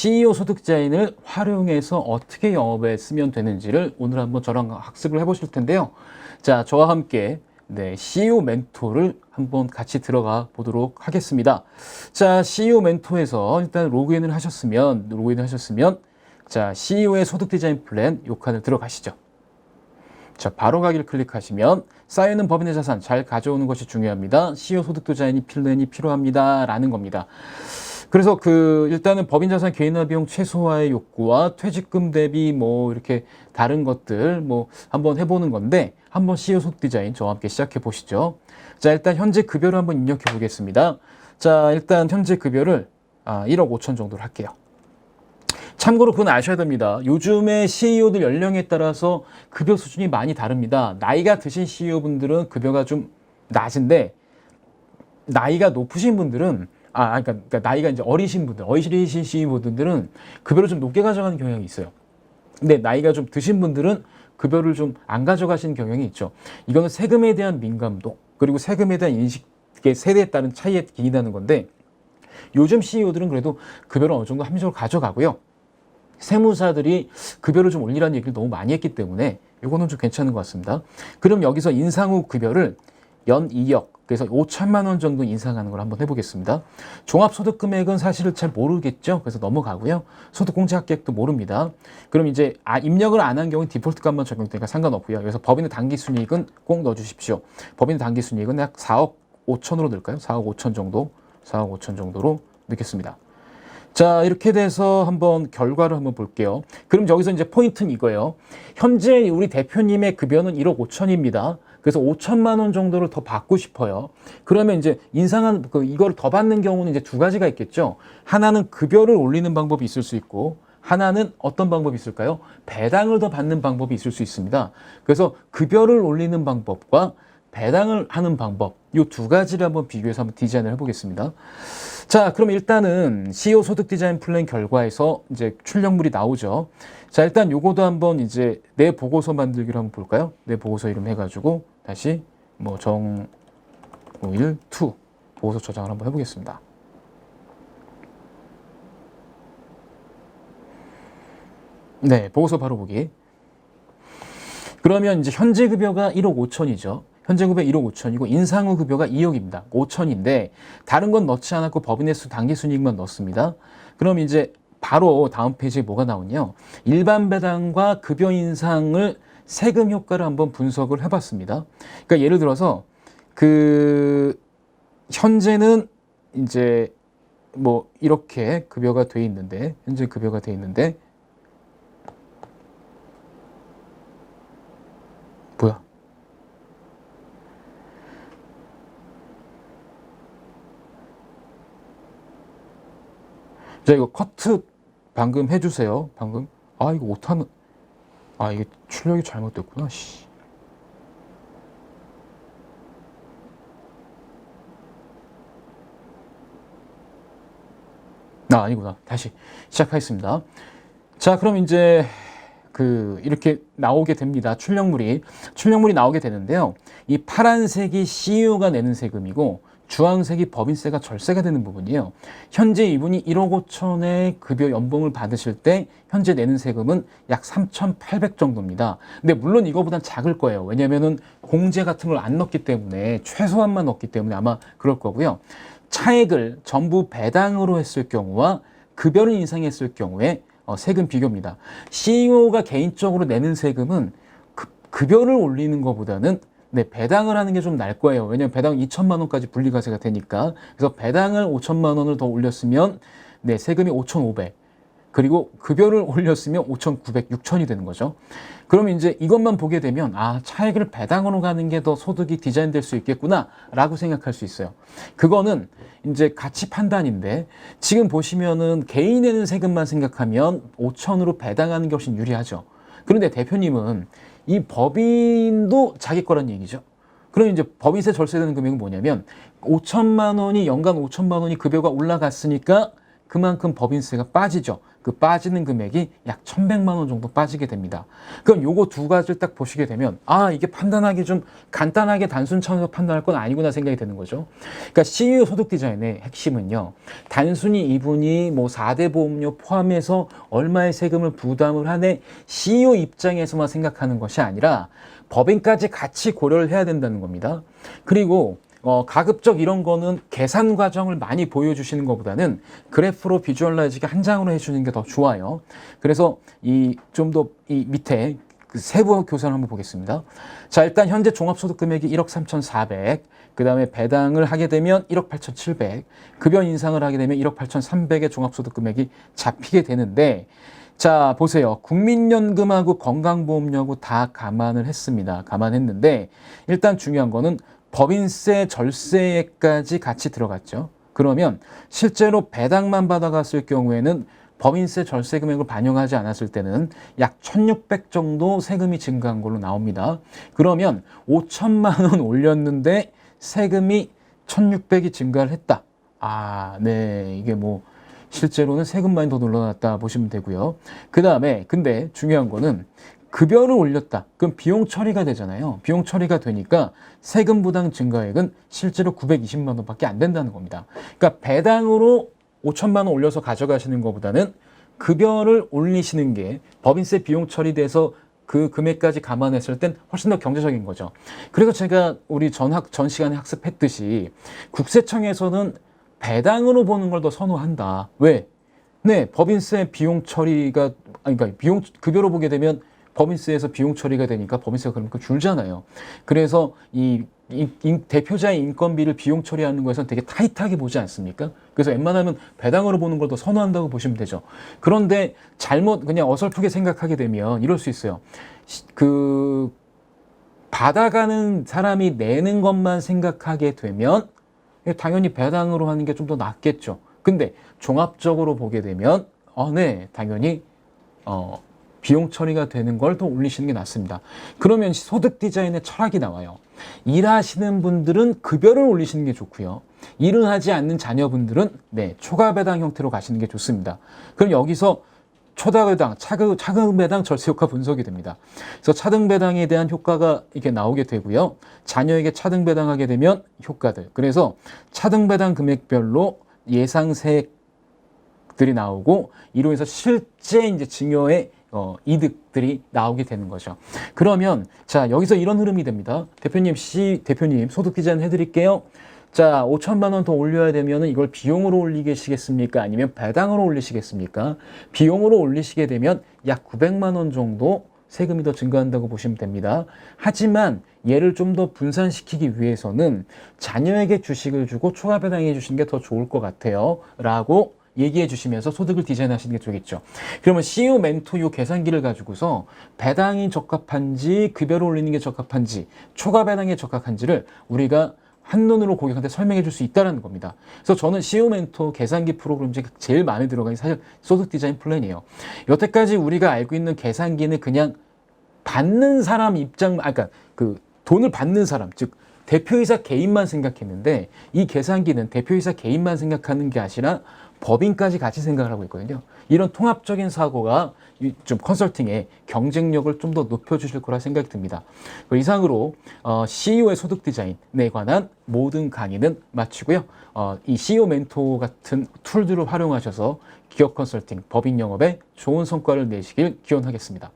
CEO 소득자인을 활용해서 어떻게 영업에 쓰면 되는지를 오늘 한번 저랑 학습을 해보실 텐데요. 자, 저와 함께 CEO 멘토를 한번 같이 들어가 보도록 하겠습니다. 자, CEO 멘토에서 일단 로그인을 하셨으면 자, CEO의 소득 디자인 플랜 요 칸을 들어가시죠. 자, 바로 가기를 클릭하시면 쌓여있는 법인의 자산 잘 가져오는 것이 중요합니다. CEO 소득 디자인 플랜이 필요합니다. 라는 겁니다. 그래서 일단은 법인 자산 개인화 비용 최소화의 욕구와 퇴직금 대비 이렇게 다른 것들 한번 해보는 건데, 한번 CEO 소득 디자인 저와 함께 시작해 보시죠. 자, 일단 현재 급여를 한번 입력해 보겠습니다. 자, 일단 현재 급여를 1억 5천 정도로 할게요. 참고로 그건 아셔야 됩니다. 요즘에 CEO들 연령에 따라서 급여 수준이 많이 다릅니다. 나이가 드신 CEO분들은 급여가 좀 낮은데, 나이가 높으신 분들은 그러니까 나이가 이제 어리신 CEO분들은 급여를 좀 높게 가져가는 경향이 있어요. 근데 나이가 좀 드신 분들은 급여를 좀 안 가져가시는 경향이 있죠. 이거는 세금에 대한 민감도, 그리고 세금에 대한 인식의 세대에 따른 차이에 기인하는 건데, 요즘 CEO들은 그래도 급여를 어느 정도 합리적으로 가져가고요. 세무사들이 급여를 좀 올리라는 얘기를 너무 많이 했기 때문에 이거는 좀 괜찮은 것 같습니다. 그럼 여기서 인상 후 급여를 연 2억, 그래서 5천만 원 정도 인상하는 걸 한번 해보겠습니다. 종합소득 금액은 사실은 잘 모르겠죠. 그래서 넘어가고요. 소득공제합계액도 모릅니다. 그럼 이제 입력을 안 한 경우는 디폴트 값만 적용되니까 상관없고요. 그래서 법인의 당기순이익은 꼭 넣어주십시오. 법인의 당기순이익은 약 4억 5천으로 넣을까요? 4억 5천 정도, 4억 5천 정도로 넣겠습니다. 자, 이렇게 돼서 한번 결과를 한번 볼게요. 그럼 여기서 이제 포인트는 이거예요. 현재 우리 대표님의 급여는 1억 5천입니다. 그래서 5천만 원 정도를 더 받고 싶어요. 그러면 이제 인상한 이거를 더 받는 경우는 이제 두 가지가 있겠죠. 하나는 급여를 올리는 방법이 있을 수 있고, 하나는 어떤 방법이 있을까요? 배당을 더 받는 방법이 있을 수 있습니다. 그래서 급여를 올리는 방법과 배당을 하는 방법, 이 두 가지를 한번 비교해서 한번 디자인을 해보겠습니다. 자, 그럼 일단은 CEO 소득 디자인 플랜 결과에서 이제 출력물이 나오죠. 자, 일단 요거도 한번 이제 내 보고서 만들기로 한번 볼까요? 내 보고서 이름 해가지고 다시 정우일 2 보고서 저장을 한번 해보겠습니다. 네, 보고서 바로 보기. 그러면 이제 현재 급여가 1억 5천이죠. 현재 급여 1억 5천이고 인상 후 급여가 2억입니다. 5천인데 다른 건 넣지 않았고 법인의 당기순이익만 넣습니다. 그럼 이제 바로 다음 페이지에 뭐가 나오냐? 일반 배당과 급여 인상을 세금 효과를 한번 분석을 해봤습니다. 그러니까 예를 들어서 현재는 이제 이렇게 급여가 돼 있는데, 현재 급여가 돼 있는데 뭐야? 자, 이거 커트 방금 해주세요. 방금. 이거 못하는. 이게 출력이 잘못됐구나. 씨. 아니구나. 다시 시작하겠습니다. 자, 그럼 이제 이렇게 나오게 됩니다. 출력물이 나오게 되는데요. 이 파란색이 CEO가 내는 세금이고, 주황색이 법인세가 절세가 되는 부분이에요. 현재 이분이 1억 5천의 급여 연봉을 받으실 때 현재 내는 세금은 약 3,800 정도입니다. 근데 물론 이거보단 작을 거예요. 왜냐면은 공제 같은 걸 안 넣기 때문에, 최소한만 넣기 때문에 아마 그럴 거고요. 차액을 전부 배당으로 했을 경우와 급여를 인상했을 경우에 세금 비교입니다. CEO가 개인적으로 내는 세금은 급여를 올리는 것보다는 배당을 하는 게 좀 나을 거예요. 왜냐면 배당 2천만 원까지 분리과세가 되니까. 그래서 배당을 5천만 원을 더 올렸으면 세금이 5,500. 그리고 급여를 올렸으면 5,900, 6천이 되는 거죠. 그러면 이제 이것만 보게 되면 차액을 배당으로 가는 게 더 소득이 디자인될 수 있겠구나 라고 생각할 수 있어요. 그거는 이제 가치 판단인데, 지금 보시면은 개인 내는 세금만 생각하면 5천으로 배당하는 게 훨씬 유리하죠. 그런데 대표님은 이 법인도 자기 거란 얘기죠. 그럼 이제 법인세 절세되는 금액은 뭐냐면 5천만 원이 연간 5천만 원이 급여가 올라갔으니까 그만큼 법인세가 빠지죠. 그 빠지는 금액이 약 1,100만 원 정도 빠지게 됩니다. 그럼 요거 두 가지를 딱 보시게 되면 이게 판단하기 좀 간단하게 단순 차원에서 판단할 건 아니구나 생각이 되는 거죠. 그러니까 CU 소득 디자인의 핵심은요. 단순히 이분이 뭐 4대 보험료 포함해서 얼마의 세금을 부담을 하네 CU 입장에서만 생각하는 것이 아니라 법인까지 같이 고려를 해야 된다는 겁니다. 그리고 가급적 이런 거는 계산 과정을 많이 보여주시는 것보다는 그래프로 비주얼라이즈가 한 장으로 해주는 게 더 좋아요. 그래서 좀 더 이 밑에 그 세부 교사를 한번 보겠습니다. 자, 일단 현재 종합소득 금액이 1억 3,400, 그 다음에 배당을 하게 되면 1억 8,700, 급여 인상을 하게 되면 1억 8,300의 종합소득 금액이 잡히게 되는데, 자, 보세요. 국민연금하고 건강보험료하고 다 감안을 했습니다. 감안했는데, 일단 중요한 거는 법인세, 절세까지 같이 들어갔죠. 그러면 실제로 배당만 받아갔을 경우에는 법인세, 절세 금액을 반영하지 않았을 때는 약 1,600 정도 세금이 증가한 걸로 나옵니다. 그러면 5천만 원 올렸는데 세금이 1,600이 증가를 했다. 네. 이게 뭐 실제로는 세금만이 더 늘어났다 보시면 되고요. 그 다음에 근데 중요한 거는 급여를 올렸다. 그럼 비용 처리가 되잖아요. 비용 처리가 되니까 세금 부담 증가액은 실제로 920만 원밖에 안 된다는 겁니다. 그러니까 배당으로 5천만 원 올려서 가져가시는 것보다는 급여를 올리시는 게 법인세 비용 처리돼서 그 금액까지 감안했을 땐 훨씬 더 경제적인 거죠. 그래서 제가 우리 전 시간에 학습했듯이 국세청에서는 배당으로 보는 걸 더 선호한다. 왜? 네, 법인세 비용 처리가 그러니까 급여로 보게 되면 법인세에서 비용 처리가 되니까 법인세가 그러니까 줄잖아요. 그래서 이 대표자의 인건비를 비용 처리하는 거에서는 되게 타이트하게 보지 않습니까? 그래서 웬만하면 배당으로 보는 걸 더 선호한다고 보시면 되죠. 그런데 잘못 그냥 어설프게 생각하게 되면 이럴 수 있어요. 받아가는 사람이 내는 것만 생각하게 되면 당연히 배당으로 하는 게 좀 더 낫겠죠. 근데 종합적으로 보게 되면 네, 당연히 비용 처리가 되는 걸 더 올리시는 게 낫습니다. 그러면 소득 디자인의 철학이 나와요. 일하시는 분들은 급여를 올리시는 게 좋고요. 일을 하지 않는 자녀분들은 초과 배당 형태로 가시는 게 좋습니다. 그럼 여기서 초과 배당, 차등 배당 절세 효과 분석이 됩니다. 그래서 차등 배당에 대한 효과가 이렇게 나오게 되고요. 자녀에게 차등 배당하게 되면 효과들. 그래서 차등 배당 금액별로 예상세액들이 나오고 이로 해서 실제 이제 증여의 이득들이 나오게 되는 거죠. 그러면 자, 여기서 이런 흐름이 됩니다. 대표님 소득 디자인 해드릴게요. 자, 5천만 원 더 올려야 되면 이걸 비용으로 올리시겠습니까? 아니면 배당으로 올리시겠습니까? 비용으로 올리시게 되면 약 900만 원 정도 세금이 더 증가한다고 보시면 됩니다. 하지만 얘를 좀 더 분산시키기 위해서는 자녀에게 주식을 주고 초과 배당해 주시는 게 더 좋을 것 같아요. 라고 얘기해 주시면서 소득을 디자인하시는 게 좋겠죠. 그러면 CEO 멘토 요 계산기를 가지고서 배당이 적합한지 급여를 올리는 게 적합한지 초과 배당에 적합한지를 우리가 한눈으로 고객한테 설명해 줄 수 있다는 겁니다. 그래서 저는 CEO 멘토 계산기 프로그램 중에 제일 마음에 들어가는 게 사실 소득 디자인 플랜이에요. 여태까지 우리가 알고 있는 계산기는 그냥 받는 사람 입장, 그러니까 그 돈을 받는 사람, 즉 대표이사 개인만 생각했는데 이 계산기는 대표이사 개인만 생각하는 게 아니라 법인까지 같이 생각을 하고 있거든요. 이런 통합적인 사고가 좀 컨설팅의 경쟁력을 좀 더 높여주실 거라 생각이 듭니다. 이상으로 CEO의 소득 디자인에 관한 모든 강의는 마치고요. 이 CEO 멘토 같은 툴들을 활용하셔서 기업 컨설팅, 법인 영업에 좋은 성과를 내시길 기원하겠습니다.